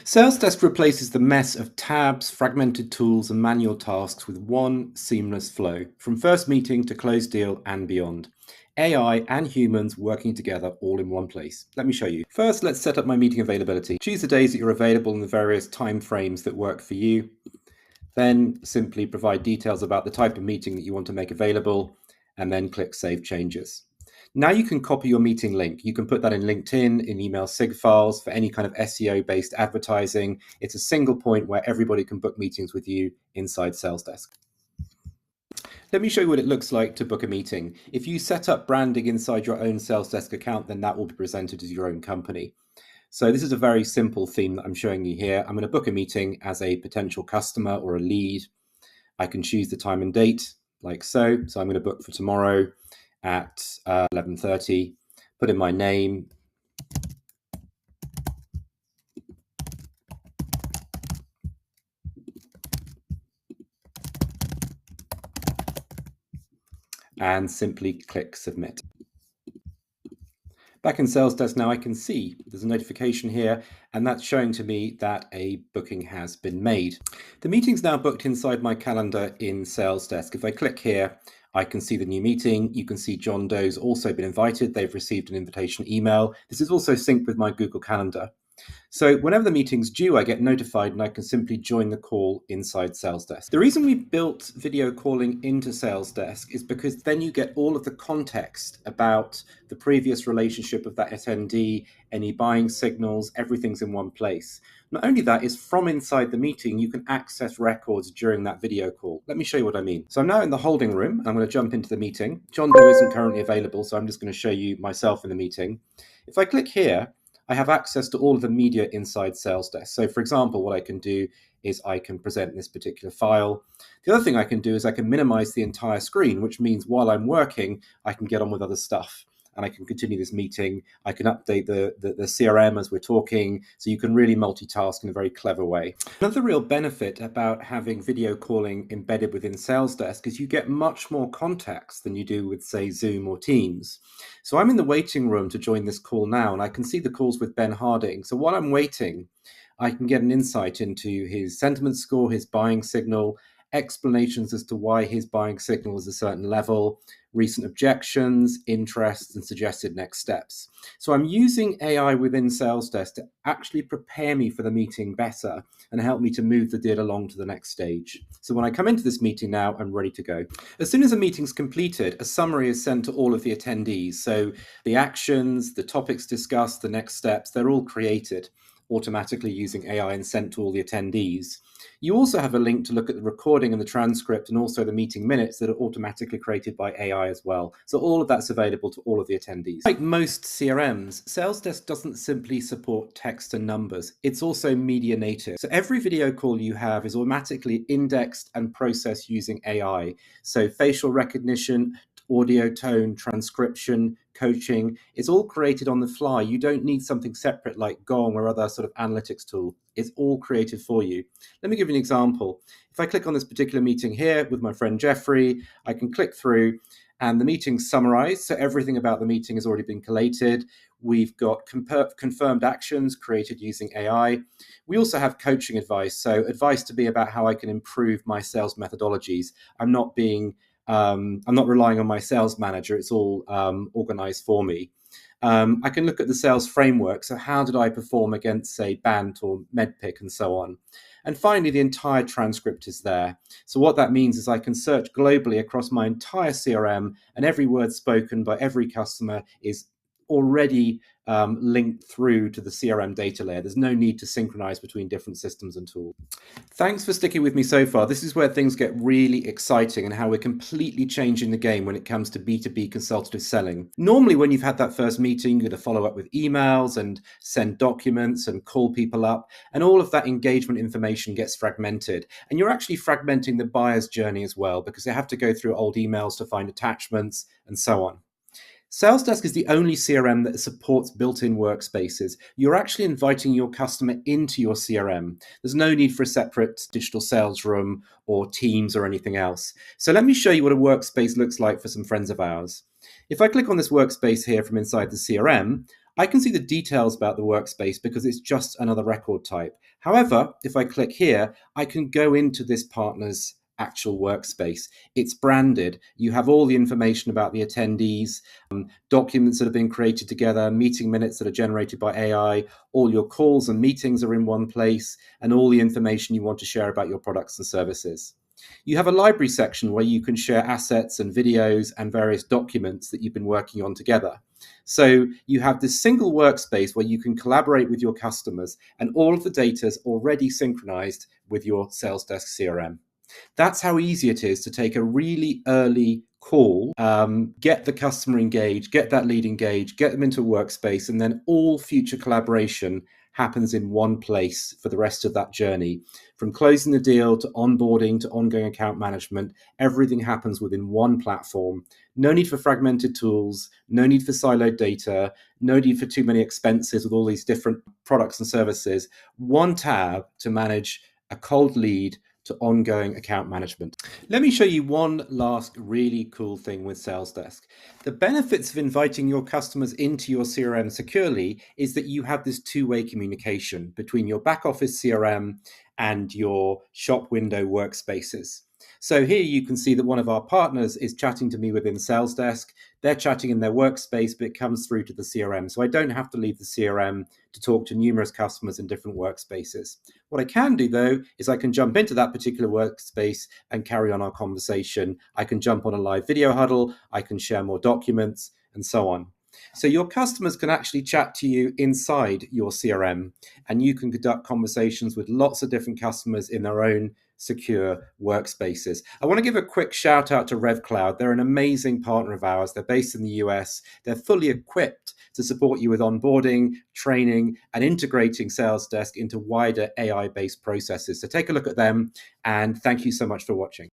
SalesDesk replaces the mess of tabs, fragmented tools, and manual tasks with one seamless flow, from first meeting to closed deal and beyond. AI and humans working together all in one place. Let me show you. First, let's set up my meeting availability. Choose the days that you're available and the various time frames that work for you. Then simply provide details about the type of meeting that you want to make available, and then click Save Changes. Now you can copy your meeting link. You can put that in LinkedIn, in email sig files for any kind of SEO-based advertising. It's a single point where everybody can book meetings with you inside SalesDesk. Let me show you what it looks like to book a meeting. If you set up branding inside your own SalesDesk account, then that will be presented as your own company. So this is a very simple theme that I'm showing you here. I'm going to book a meeting as a potential customer or a lead. I can choose the time and date like so. So I'm going to book for tomorrow at 11:30, put in my name. And simply click Submit. Back in SalesDesk now, I can see there's a notification here, and that's showing to me that a booking has been made. The meeting's now booked inside my calendar in SalesDesk. If I click here, I can see the new meeting. You can see John Doe's also been invited. They've received an invitation email. This is also synced with my Google Calendar. So whenever the meeting's due, I get notified and I can simply join the call inside SalesDesk. The reason we built video calling into SalesDesk is because then you get all of the context about the previous relationship of that attendee, any buying signals, everything's in one place. Not only that, is from inside the meeting, you can access records during that video call. Let me show you what I mean. So I'm now in the holding room. I'm going to jump into the meeting. John Doe isn't currently available, so I'm just going to show you myself in the meeting. If I click here, I have access to all of the media inside SalesDesk. So for example, what I can do is I can present this particular file. The other thing I can do is I can minimize the entire screen, which means while I'm working, I can get on with other stuff and I can continue this meeting. I can update the CRM as we're talking, so you can really multitask in a very clever way. Another real benefit about having video calling embedded within SalesDesk is you get much more context than you do with, say, Zoom or Teams. So I'm in the waiting room to join this call now, and I can see the calls with Ben Harding. So while I'm waiting, I can get an insight into his sentiment score, his buying signal, explanations as to why his buying signal is a certain level, recent objections, interests, and suggested next steps. So I'm using AI within SalesDesk to actually prepare me for the meeting better and help me to move the deal along to the next stage. So when I come into this meeting now, I'm ready to go. As soon as a meeting's completed, a summary is sent to all of the attendees. So the actions, the topics discussed, the next steps, they're all created automatically using AI and sent to all the attendees. You also have a link to look at the recording and the transcript and also the meeting minutes that are automatically created by AI as well. So all of that's available to all of the attendees. Like most CRMs, SalesDesk doesn't simply support text and numbers. It's also media native. So every video call you have is automatically indexed and processed using AI. So facial recognition, audio, tone, transcription, coaching, it's all created on the fly. You don't need something separate like Gong or other sort of analytics tool. It's all created for you. Let me give you an example. If I click on this particular meeting here with my friend Jeffrey, I can click through and the meeting's summarized. So everything about the meeting has already been collated. We've got confirmed actions created using AI. We also have coaching advice. So advice to me about how I can improve my sales methodologies. I'm not relying on my sales manager. It's all organized for me. I can look at the sales framework. So how did I perform against, say, Bant or Medpic and so on? And finally, the entire transcript is there. So what that means is I can search globally across my entire CRM, and every word spoken by every customer is already linked through to the CRM data layer. There's no need to synchronize between different systems and tools. Thanks for sticking with me so far. This is where things get really exciting and how we're completely changing the game when it comes to B2B consultative selling. Normally, when you've had that first meeting, you're going to follow up with emails and send documents and call people up, and all of that engagement information gets fragmented. And you're actually fragmenting the buyer's journey as well, because they have to go through old emails to find attachments and so on. SalesDesk is the only CRM that supports built-in workspaces. You're actually inviting your customer into your CRM. There's no need for a separate digital sales room or Teams or anything else. So let me show you what a workspace looks like for some friends of ours. If I click on this workspace here from inside the CRM, I can see the details about the workspace because it's just another record type. However, if I click here, I can go into this partner's actual workspace. It's branded. You have all the information about the attendees, documents that have been created together, meeting minutes that are generated by AI, all your calls and meetings are in one place, and all the information you want to share about your products and services. You have a library section where you can share assets and videos and various documents that you've been working on together. So you have this single workspace where you can collaborate with your customers, and all of the data is already synchronized with your Sales Desk CRM. That's how easy it is to take a really early call, get the customer engaged, get that lead engaged, get them into a workspace, and then all future collaboration happens in one place for the rest of that journey. From closing the deal to onboarding to ongoing account management, everything happens within one platform. No need for fragmented tools, no need for siloed data, no need for too many expenses with all these different products and services. One tab to manage a cold lead to ongoing account management. Let me show you one last really cool thing with Sales Desk. The benefits of inviting your customers into your CRM securely is that you have this two-way communication between your back office CRM and your shop window workspaces. So here you can see that one of our partners is chatting to me within Sales Desk. They're chatting in their workspace, but it comes through to the CRM. So I don't have to leave the CRM to talk to numerous customers in different workspaces. What I can do, though, is I can jump into that particular workspace and carry on our conversation. I can jump on a live video huddle. I can share more documents and so on. So your customers can actually chat to you inside your CRM, and you can conduct conversations with lots of different customers in their own secure workspaces. I want to give a quick shout out to RevCloud. They're an amazing partner of ours. They're based in the US. They're fully equipped to support you with onboarding, training, and integrating Sales Desk into wider AI-based processes. So take a look at them, and thank you so much for watching.